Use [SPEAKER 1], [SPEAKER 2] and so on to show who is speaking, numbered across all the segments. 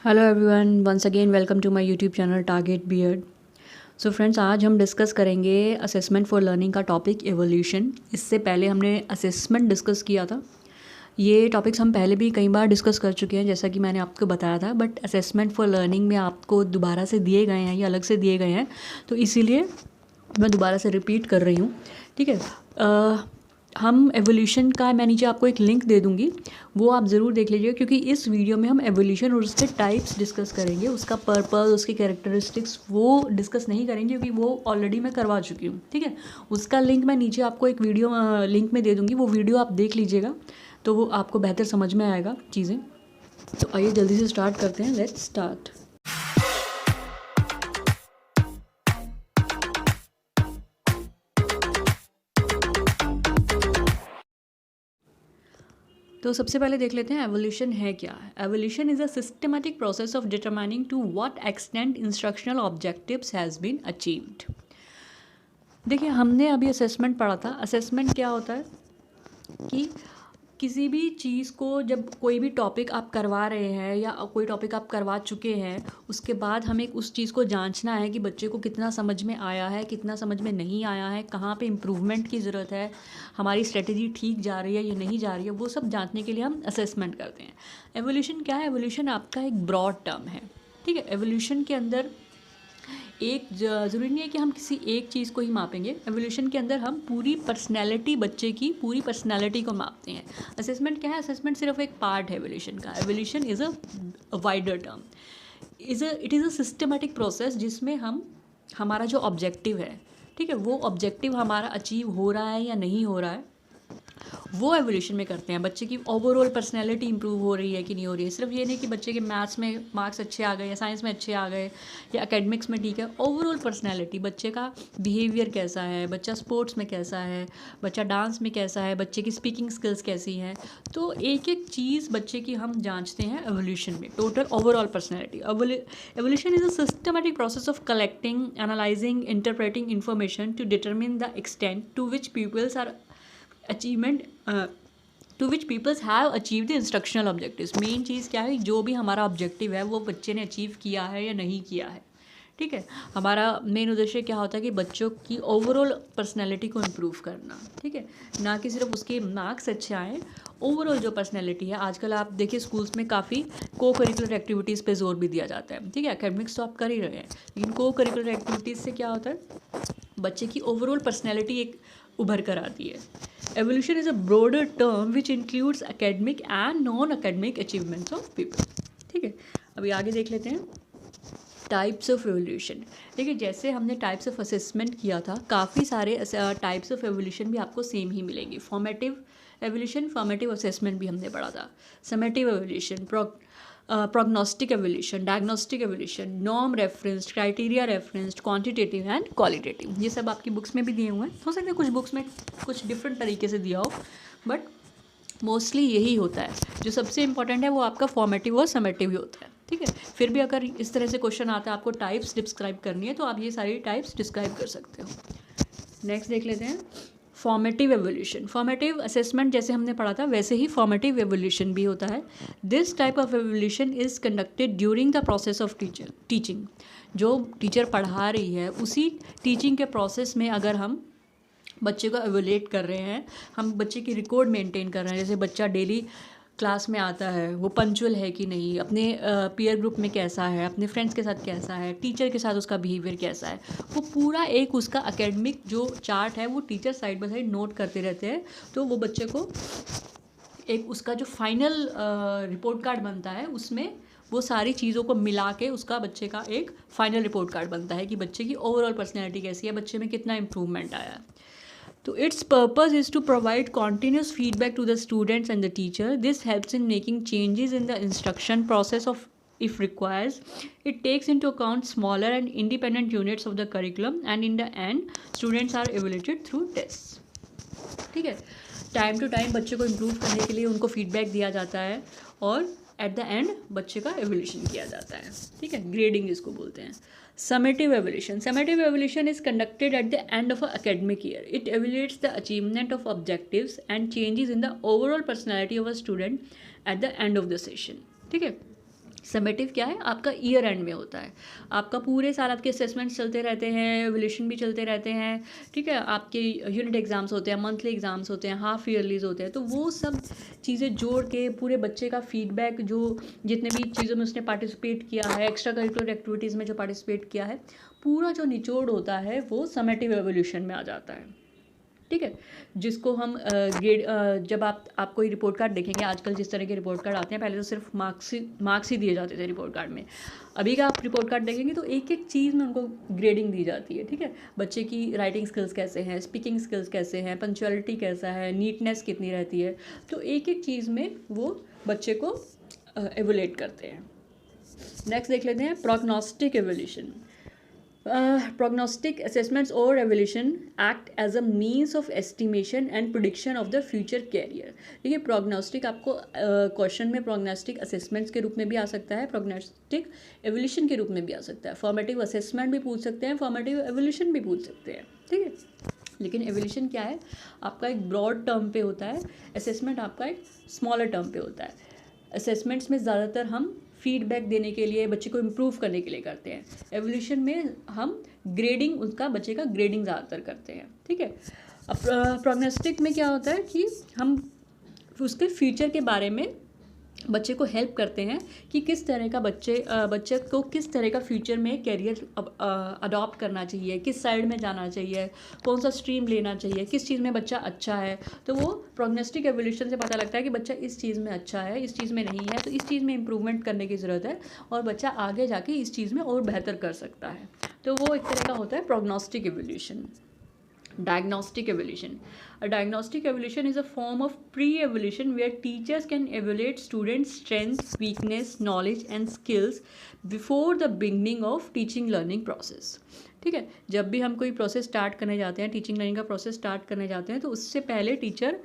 [SPEAKER 1] Hello everyone, once again welcome to my YouTube channel Target Beard. So friends, आज हम discuss करेंगे assessment for learning का topic evaluation. इससे पहले हमने असेसमेंट डिस्कस किया था। ये टॉपिक्स हम पहले भी कई बार डिस्कस कर चुके हैं, जैसा कि मैंने आपको बताया था, बट असेसमेंट फॉर लर्निंग में आपको दोबारा से दिए गए हैं, ये अलग से दिए गए हैं, तो इसीलिए मैं दोबारा से रिपीट कर रही हूँ। ठीक है। हम एवोल्यूशन का मैं नीचे आपको एक लिंक दे दूँगी, वो आप ज़रूर देख लीजिएगा, क्योंकि इस वीडियो में हम एवोल्यूशन और उसके टाइप्स डिस्कस करेंगे। उसका पर्पस, उसकी कैरेक्टरिस्टिक्स वो डिस्कस नहीं करेंगे, क्योंकि वो ऑलरेडी मैं करवा चुकी हूँ। ठीक है। उसका लिंक मैं नीचे आपको एक वीडियो लिंक में दे दूँगी, वो वीडियो आप देख लीजिएगा, तो वो आपको बेहतर समझ में आएगा चीज़ें। तो आइए जल्दी से स्टार्ट करते हैं। Let's start. तो सबसे पहले देख लेते हैं एवोल्यूशन है क्या। Evaluation is a systematic process of determining to what extent instructional objectives has been achieved. देखिए, हमने अभी असेसमेंट पढ़ा था। असेसमेंट क्या होता है कि किसी भी चीज़ को, जब कोई भी टॉपिक आप करवा रहे हैं या कोई टॉपिक आप करवा चुके हैं, उसके बाद हमें उस चीज़ को जांचना है कि बच्चे को कितना समझ में आया है, कितना समझ में नहीं आया है, कहाँ पे इम्प्रूवमेंट की ज़रूरत है, हमारी स्ट्रेटजी ठीक जा रही है या नहीं जा रही है, वो सब जांचने के लिए हम असेसमेंट करते हैं। एवोल्यूशन क्या है? एवोल्यूशन आपका एक ब्रॉड टर्म है। ठीक है। एवोल्यूशन के अंदर एक ज़रूरी नहीं है कि हम किसी एक चीज़ को ही मापेंगे। एवोल्यूशन के अंदर हम पूरी पर्सनैलिटी, बच्चे की पूरी पर्सनैलिटी को मापते हैं। असेसमेंट क्या है? असेसमेंट सिर्फ एक पार्ट है एवोल्यूशन का। Evolution is a wider term, it is a systematic process, जिसमें हम हमारा जो ऑब्जेक्टिव है, ठीक है, वो ऑब्जेक्टिव हमारा अचीव हो रहा है या नहीं हो रहा है, वो एवोल्यूशन में करते हैं। बच्चे की ओवरऑल पर्सनैलिटी इंप्रूव हो रही है कि नहीं हो रही है। सिर्फ ये नहीं कि बच्चे के मैथ्स में मार्क्स अच्छे आ गए या साइंस में अच्छे आ गए या एकेडमिक्स में ठीक है। ओवरऑल पर्सनैलिटी, बच्चे का बिहेवियर कैसा है, बच्चा स्पोर्ट्स में कैसा है, बच्चा डांस में कैसा है, बच्चे की स्पीकिंग स्किल्स कैसी हैं। तो एक एक चीज़ बच्चे की हम जाँचते हैं एवोल्यूशन में, total overall personality. Evaluation is a systematic process of collecting, analysing, interpreting information to determine the extent to which peoples are achievement to which peoples have achieve the instructional objectives. Main चीज़ क्या है? जो भी हमारा objective है वो बच्चे ने अचीव किया है या नहीं किया है। ठीक है। हमारा मेन उद्देश्य क्या होता है कि बच्चों की ओवरऑल पर्सनैलिटी को इम्प्रूव करना। ठीक है। ना कि सिर्फ उसके मार्क्स अच्छे आए, ओवरऑल जो पर्सनैलिटी है। आजकल आप देखिए स्कूल्स में काफ़ी को करिकुलर एक्टिविटीज़ पे जोर भी दिया जाता है। ठीक है। एकेडमिक्स तो आप कर ही रहे हैं, लेकिन को करिकुलर एक्टिविटीज़ से क्या होता है? बच्चे की ओवरऑल पर्सनैलिटी एक उभर कर आती है। Evolution is a broader term which includes academic and non academic achievements of people. ठीक है। अभी आगे देख लेते हैं टाइप्स ऑफ एवोल्यूशन। देखिए, जैसे हमने टाइप्स ऑफ असेसमेंट किया था, काफ़ी सारे टाइप्स ऑफ एवोल्यूशन भी आपको सेम ही मिलेंगे। फॉर्मेटिव एवोल्यूशन, फॉर्मेटिव असेसमेंट भी हमने पढ़ा था। Summative evolution, prognostic evolution, diagnostic evolution, norm referenced, criteria referenced, quantitative and qualitative। ये सब आपकी बुक्स में भी दिए हुए हैं। हो सकता है कुछ बुक्स में कुछ डिफरेंट तरीके से दिया हो, बट मोस्टली यही होता है। जो सबसे इंपॉर्टेंट है वो आपका फॉर्मेटिव और समेटिव ही होता है। ठीक है। फिर भी अगर इस तरह से क्वेश्चन आता है, आपको टाइप्स डिस्क्राइब करनी है, तो आप ये सारी टाइप्स डिस्क्राइब कर सकते हो। नेक्स्ट देख लेते हैं फॉर्मेटिव एवोल्यूशन। फॉर्मेटिव असेसमेंट जैसे हमने पढ़ा था, वैसे ही फॉर्मेटिव एवोल्यूशन भी होता है। This type of evolution is conducted during the process of teaching. जो टीचर पढ़ा रही है, उसी टीचिंग के प्रोसेस में अगर हम बच्चे को एवोलेट कर रहे हैं, हम बच्चे की रिकॉर्ड मेंटेन कर रहे हैं। जैसे बच्चा डेली क्लास में आता है, वो पंचुअल है कि नहीं, अपने पीयर ग्रुप में कैसा है, अपने फ्रेंड्स के साथ कैसा है, टीचर के साथ उसका बिहेवियर कैसा है, वो पूरा एक उसका एकेडमिक जो चार्ट है वो teacher side by side note करते रहते हैं। तो वो बच्चे को एक उसका जो फाइनल रिपोर्ट कार्ड बनता है, उसमें वो सारी चीज़ों को मिला के उसका बच्चे का एक फाइनल रिपोर्ट कार्ड बनता है कि बच्चे की ओवरऑल पर्सनैलिटी कैसी है, बच्चे में कितना इम्प्रूवमेंट आया है। So its purpose is to provide continuous feedback to the students and the teacher. This helps in making changes in the instruction process of if requires. It takes into account smaller and independent units of the curriculum, and in the end students are evaluated through tests. ठीक है। Time to time बच्चे को improve करने के लिए उनको feedback दिया जाता है और एट द एंड बच्चे का एवोल्यूशन किया जाता है। ठीक है। ग्रेडिंग जिसको बोलते हैं। Summative evaluation. Summative evaluation is conducted at the end of an academic year. It evaluates the achievement of objectives and changes in the overall personality of a student at the end of the session. ठीक है। Summative क्या है, आपका year and में होता है, आपका पूरे साल आपके असेसमेंट्स चलते रहते हैं, एवल्यूशन भी चलते रहते हैं, ठीक है, आपके यूनिट एग्ज़ाम्स होते हैं, मंथली एग्ज़ाम्स होते हैं, हाफ ईयरलीज होते हैं, तो वो सब चीज़ें जोड़ के पूरे बच्चे का फीडबैक, जो जितने भी चीज़ों में उसने पार्टिसिपेट किया है, एक्स्ट्रा करिकुलर एक्टिविटीज़ में जो पार्टिसिपेट किया है, पूरा जो निचोड़ होता है वो समेटिव एवल्यूशन में आ जाता है, ठीक है, जिसको हम जब आप कोई रिपोर्ट कार्ड देखेंगे, आजकल जिस तरह के रिपोर्ट कार्ड आते हैं, पहले तो सिर्फ मार्क्स ही दिए जाते थे रिपोर्ट कार्ड में, अभी का आप रिपोर्ट कार्ड देखेंगे तो एक एक चीज़ में उनको ग्रेडिंग दी जाती है, ठीक है, बच्चे की राइटिंग स्किल्स कैसे हैं, स्पीकिंग स्किल्स कैसे हैं, पंक्चुअलिटी कैसा है, नीटनेस कितनी रहती है, तो एक एक चीज़ में वो बच्चे को एवोलेट करते हैं। नेक्स्ट देख लेते हैं prognostic evolution. Prognostic assessments or evaluation act as a means of estimation and prediction of the future career। देखिए prognostic आपको क्वेश्चन में prognostic assessments के रूप में भी आ सकता है, prognostic evaluation के रूप में भी आ सकता है, formative assessment भी पूछ सकते हैं, formative evaluation भी पूछ सकते हैं, ठीक है, लेकिन एवोल्यूशन क्या है, आपका एक ब्रॉड टर्म पे होता है, असेसमेंट आपका एक स्मॉलर टर्म पे होता है। असेसमेंट्स में ज़्यादातर हम फीडबैक देने के लिए, बच्चे को इम्प्रूव करने के लिए करते हैं, एवोल्यूशन में हम ग्रेडिंग, उसका बच्चे का ग्रेडिंग ज़्यादातर करते हैं, ठीक है। अब प्रोग्नोस्टिक में क्या होता है कि हम उसके फ्यूचर के बारे में बच्चे को हेल्प करते हैं कि किस तरह का बच्चे को किस तरह का फ्यूचर में कैरियर अडॉप्ट करना चाहिए, किस साइड में जाना चाहिए, कौन सा स्ट्रीम लेना चाहिए, किस चीज़ में बच्चा अच्छा है, तो वो प्रोग्नोस्टिक एवोल्यूशन से पता लगता है कि बच्चा इस चीज़ में अच्छा है, इस चीज़ में नहीं है, तो इस चीज़ में इम्प्रूवमेंट करने की ज़रूरत है और बच्चा आगे जाके इस चीज़ में और बेहतर कर सकता है, तो वो एक तरह का होता है prognostic evolution. Diagnostic evolution. A diagnostic evolution is a form of pre-evolution where teachers can evaluate students' strengths, weakness, knowledge and skills before the beginning of teaching learning process. ठीक है, जब भी हम कोई प्रोसेस स्टार्ट करने जाते हैं, teaching learning का प्रोसेस स्टार्ट करने जाते हैं, तो उससे पहले टीचर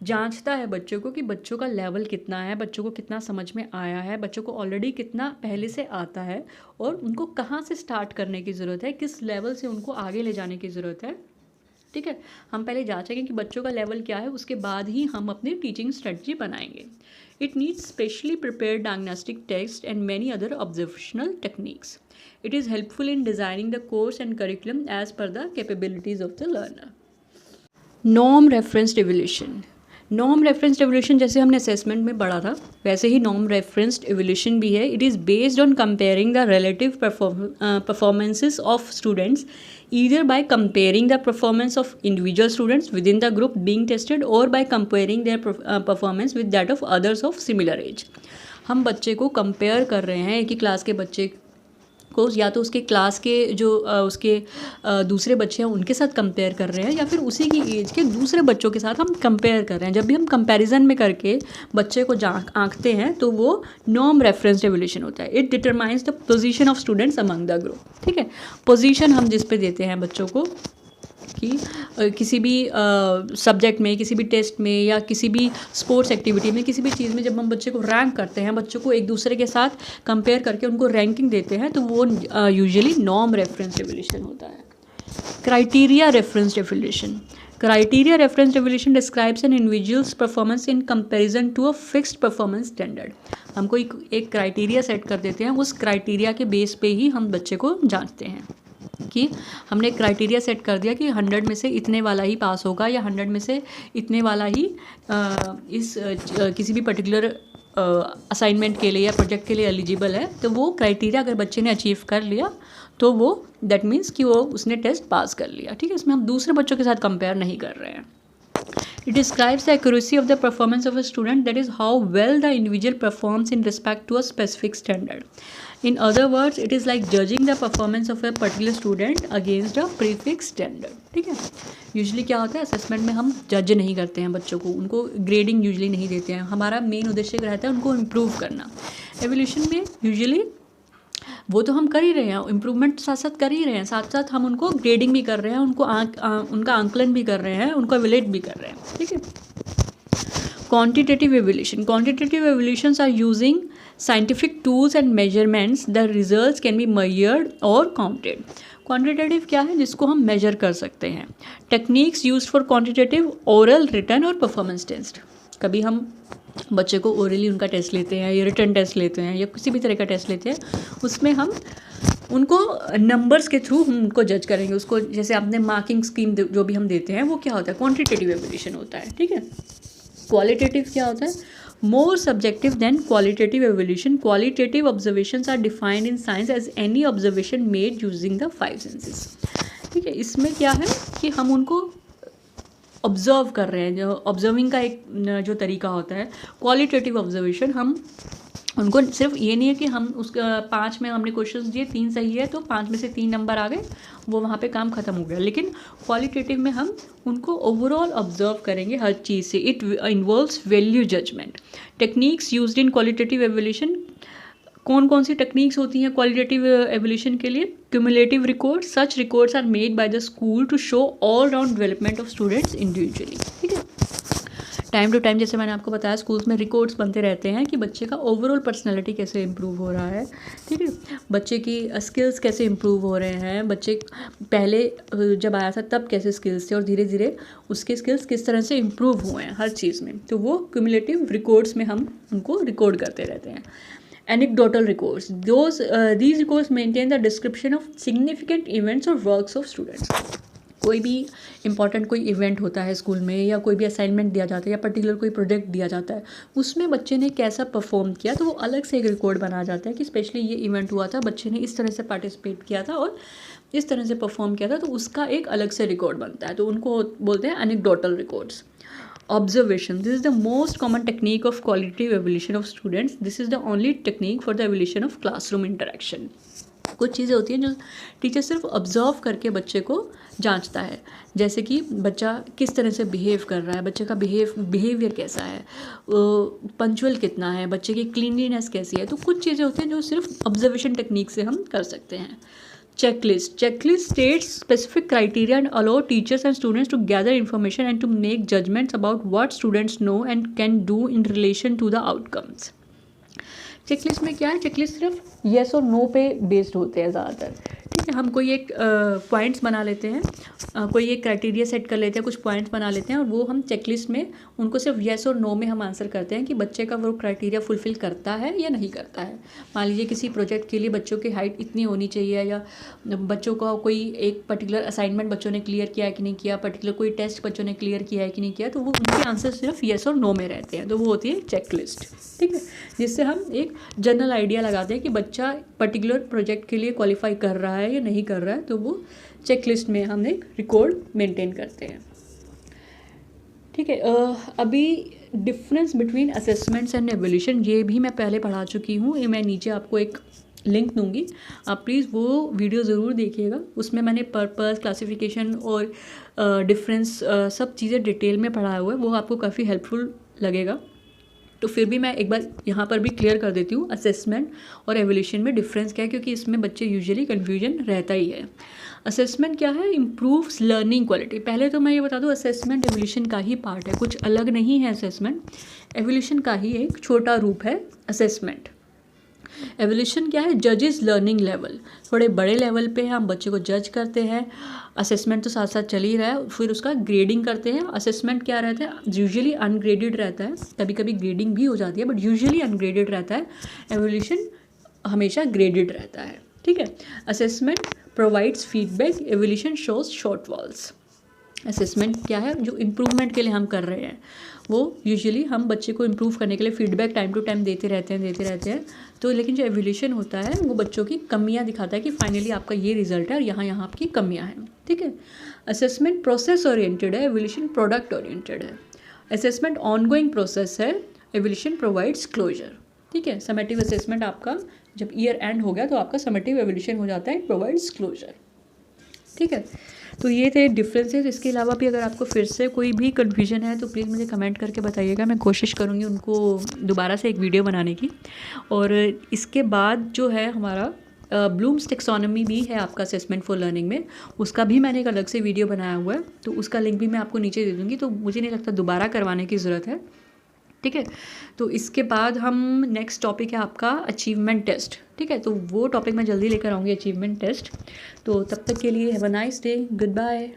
[SPEAKER 1] जांचता है बच्चों को कि बच्चों का लेवल कितना है, बच्चों को कितना समझ में आया है, बच्चों को ऑलरेडी कितना पहले से आता है और उनको कहाँ से स्टार्ट करने की ज़रूरत है, किस लेवल से उनको आगे ले जाने की ज़रूरत है, ठीक है, हम पहले जांचेंगे कि बच्चों का लेवल क्या है, उसके बाद ही हम अपनी टीचिंग स्ट्रेटजी बनाएंगे। It needs specially prepared diagnostic text and many other observational techniques. It is helpful in designing the course and curriculum as per the capabilities of the learner. Norm referenced evaluation. Norm referenced evaluation जैसे हमने assessment में पढ़ा था, वैसे ही norm referenced evolution भी है। It is based on comparing the relative performances of students either by comparing the performance of individual students within the group being tested or by comparing their performance with that of others of similar age। हम बच्चे को compare कर रहे हैं, एक ही class के बच्चे को या तो उसके क्लास के जो उसके दूसरे बच्चे हैं उनके साथ कंपेयर कर रहे हैं, या फिर उसी की एज के दूसरे बच्चों के साथ हम कंपेयर कर रहे हैं। जब भी हम कंपैरिजन में करके बच्चे को आंकते हैं तो वो नॉर्म रेफरेंस्ड एवोल्यूशन होता है। It determines the position of students among the group, ठीक है, पोजीशन हम जिस पे देते हैं बच्चों को कि किसी भी सब्जेक्ट में, किसी भी टेस्ट में या किसी भी स्पोर्ट्स एक्टिविटी में, किसी भी चीज़ में जब हम बच्चे को रैंक करते हैं, बच्चों को एक दूसरे के साथ कंपेयर करके उनको रैंकिंग देते हैं, तो वो यूजुअली नॉर्म रेफरेंस्ड एवोल्यूशन होता है। Criteria referenced evaluation. Criteria referenced evaluation describes an individual's performance in comparison to a fixed performance standard. हमको एक क्राइटेरिया सेट कर देते हैं, उस क्राइटेरिया के बेस पे ही हम बच्चे को जांचते हैं कि हमने क्राइटेरिया सेट कर दिया कि 100 में से इतने वाला ही पास होगा या 100 में से इतने वाला ही किसी भी पर्टिकुलर असाइनमेंट के लिए या प्रोजेक्ट के लिए एलिजिबल है। तो वो क्राइटेरिया अगर बच्चे ने अचीव कर लिया तो वो दैट मीन्स कि वो उसने टेस्ट पास कर लिया, ठीक है। इसमें हम दूसरे बच्चों के साथ कंपेयर नहीं कर रहे हैं। It describes the accuracy of the performance of a student, that is how well the individual performs in respect to a specific standard. In other words, it is like judging the performance of a particular student against a prefixed standard, ठीक है। Usually क्या होता है, assessment में हम जज नहीं करते हैं बच्चों को, उनको ग्रेडिंग यूजुअली नहीं देते हैं। हमारा मेन उद्देश्य रहता है उनको इम्प्रूव करना। एवोल्यूशन में यूजुअली वो तो हम कर ही रहे हैं, इम्प्रूवमेंट साथ साथ कर ही रहे हैं, साथ साथ हम उनको ग्रेडिंग भी कर रहे हैं, उनको उनका आंकलन भी कर रहे हैं, उनको एवैल्यूएट भी कर रहे हैं, ठीक है। Quantitative evaluation. Quantitative evaluations are using scientific tools and measurements, the results can be measured और काउंटेड। क्वांटिटेटिव क्या है, जिसको हम मेजर कर सकते हैं। Techniques used for quantitative oral, written और परफॉर्मेंस टेस्ट। कभी हम बच्चे को ओरली उनका टेस्ट लेते हैं या रिटन टेस्ट लेते हैं या किसी भी तरह का टेस्ट लेते हैं, उसमें हम उनको नंबर्स के थ्रू हम उनको जज करेंगे। उसको जैसे आपने मार्किंग स्कीम जो भी हम देते हैं वो क्या होता है, क्वांटिटेटिव एवल्यूशन होता है, ठीक है। क्वालिटेटिव क्या होता है, more subjective than qualitative evaluation. Qualitative observations are defined in science as any observation made using the 5 senses, ठीक है। इसमें क्या है कि हम उनको ऑब्जर्व कर रहे हैं, जो ऑब्जर्विंग का एक जो तरीका होता है क्वालिटेटिव ऑब्जर्वेशन, हम उनको सिर्फ ये नहीं है कि हम उसका 5 में हमने क्वेश्चंस दिए 3 सही है तो 5 में से 3 नंबर आ गए, वो वहाँ पे काम ख़त्म हो गया। लेकिन क्वालिटेटिव में हम उनको ओवरऑल ऑब्जर्व करेंगे हर चीज़ से। It involves value judgement. Techniques used in qualitative evaluation, कौन कौन सी टेक्निक्स होती हैं क्वालिटेटिव एवल्यूशन के लिए? Cumulative record, such records are made by the school to show all round development of students individually, ठीक है। टाइम टू टाइम जैसे मैंने आपको बताया स्कूल्स में रिकॉर्ड्स बनते रहते हैं कि बच्चे का ओवरऑल पर्सनैलिटी कैसे इंप्रूव हो रहा है, ठीक है। बच्चे की स्किल्स कैसे इंप्रूव हो रहे हैं, बच्चे पहले जब आया था तब कैसे स्किल्स थे और धीरे धीरे उसके स्किल्स किस तरह से इंप्रूव हुए हैं हर चीज़ में, तो वो क्यूमुलेटिव रिकॉर्ड्स में हम उनको रिकॉर्ड करते रहते हैं। Anecdotal records, these records maintain the description of significant events or works of students. कोई भी इंपॉर्टेंट कोई इवेंट होता है स्कूल में या कोई भी असाइनमेंट दिया जाता है या पर्टिकुलर कोई प्रोजेक्ट दिया जाता है, उसमें बच्चे ने कैसा परफॉर्म किया तो वो अलग से एक रिकॉर्ड बनाया जाता है कि स्पेशली ये इवेंट हुआ था, बच्चे ने इस तरह से पार्टिसिपेट किया था और इस तरह से परफॉर्म किया था, तो उसका एक अलग से रिकॉर्ड बनता है, तो उनको बोलते हैं anecdotal records. Observation, this is the most common technique of qualitative evaluation of students. This is the only technique for the evaluation of classroom interaction. कुछ चीज़ें होती हैं जो टीचर सिर्फ ऑब्जर्व करके बच्चे को जांचता है, जैसे कि बच्चा किस तरह से बिहेव कर रहा है, बच्चे का बिहेवियर कैसा है, पंचुअल कितना है, बच्चे की क्लीनलीनेस कैसी है, तो कुछ चीज़ें होती हैं जो सिर्फ ऑब्जर्वेशन टेक्निक से हम कर सकते हैं। Checklist states specific criteria and allow teachers and students to gather information and to make judgments about what students know and can do in relation to the outcomes. Checklist में क्या है, checklist सिर्फ yes और no पे based होते हैं ज़्यादातर, ठीक है। हम कोई एक पॉइंट्स बना लेते हैं, कोई एक क्राइटेरिया सेट कर लेते हैं, कुछ पॉइंट्स बना लेते हैं और वो हम चेकलिस्ट में उनको सिर्फ येस और नो में हम आंसर करते हैं कि बच्चे का वो क्राइटेरिया फुलफिल करता है या नहीं करता है। मान लीजिए किसी प्रोजेक्ट के लिए बच्चों की हाइट इतनी होनी चाहिए या बच्चों का कोई एक पर्टिकुलर असाइनमेंट बच्चों ने क्लियर किया है कि नहीं किया, पर्टिकुलर कोई टेस्ट बच्चों ने क्लियर किया है कि नहीं किया, तो वो उनके आंसर सिर्फ येस और नो में रहते हैं, तो वो होती है चेकलिस्ट, ठीक है। जिससे हम एक जनरल आइडिया लगाते हैं कि बच्चा पर्टिकुलर प्रोजेक्ट के लिए क्वालिफाई कर रहा है या नहीं कर रहा है, तो वो चेकलिस्ट में हम एक रिकॉर्ड मेंटेन करते हैं, ठीक है। अभी difference between assessments and evolution ये भी मैं पहले पढ़ा चुकी हूँ, ये मैं नीचे आपको एक लिंक दूंगी, आप प्लीज़ वो वीडियो ज़रूर देखिएगा। उसमें मैंने पर्पस, क्लासिफिकेशन और डिफरेंस सब चीज़ें डिटेल में पढ़ाया हुआ है, वो आपको काफ़ी हेल्पफुल लगेगा। तो फिर भी मैं एक बार यहाँ पर भी क्लियर कर देती हूँ असेसमेंट और एवल्यूशन में डिफरेंस क्या है, क्योंकि इसमें बच्चे यूजुअली कन्फ्यूजन रहता ही है। असेसमेंट क्या है, इम्प्रूव्स लर्निंग क्वालिटी। पहले तो मैं ये बता दूँ असेसमेंट एवल्यूशन का ही पार्ट है, कुछ अलग नहीं है। असेसमेंट एवल्यूशन का ही एक छोटा रूप है असेसमेंट। एवल्यूशन क्या है, जजेस लर्निंग लेवल, थोड़े बड़े लेवल पे हम बच्चे को जज करते हैं। असेसमेंट तो साथ साथ चल ही रहा है, फिर उसका ग्रेडिंग करते हैं। असेसमेंट क्या रहता है, यूजुअली अनग्रेडेड रहता है, कभी कभी ग्रेडिंग भी हो जाती है बट यूजुअली अनग्रेडेड रहता है। एवल्यूशन हमेशा ग्रेडेड रहता है, ठीक है। Assessment provides feedback, evolution shows short walls. Assessment क्या है, जो इम्प्रूवमेंट के लिए हम कर रहे हैं, वो यूजुअली हम बच्चे को इम्प्रूव करने के लिए फीडबैक टाइम टू टाइम देते रहते हैं। तो लेकिन जो एवल्यूशन होता है वो बच्चों की कमियां दिखाता है कि फाइनली आपका ये रिजल्ट है और यहाँ आपकी कमियां हैं, ठीक है। असेसमेंट प्रोसेस ओरिएंटेड है, एवल्यूशन प्रोडक्ट ओरिएंटेड है। असेसमेंट ऑनगोइंग प्रोसेस है, एवल्यूशन प्रोवाइड्स क्लोजर, ठीक है। समेटिव असेसमेंट आपका जब ईयर एंड हो गया तो आपका समेटिव एवल्यूशन हो जाता है, इट प्रोवाइड्स क्लोजर, ठीक है। तो ये थे डिफरेंसेस। इसके अलावा भी अगर आपको फिर से कोई भी कन्फ्यूजन है तो प्लीज़ मुझे कमेंट करके बताइएगा, मैं कोशिश करूँगी उनको दोबारा से एक वीडियो बनाने की। और इसके बाद जो है हमारा ब्लूम्स टेक्सोनॉमी भी है आपका असेसमेंट फॉर लर्निंग में, उसका भी मैंने एक अलग से वीडियो बनाया हुआ है, तो उसका लिंक भी मैं आपको नीचे दे दूँगी, तो मुझे नहीं लगता दोबारा करवाने की ज़रूरत है, ठीक है। तो इसके बाद हम नेक्स्ट टॉपिक है आपका अचीवमेंट टेस्ट, ठीक है। तो वो टॉपिक मैं जल्दी लेकर आऊँगी, अचीवमेंट टेस्ट। तो तब तक के लिए have a nice day, good bye.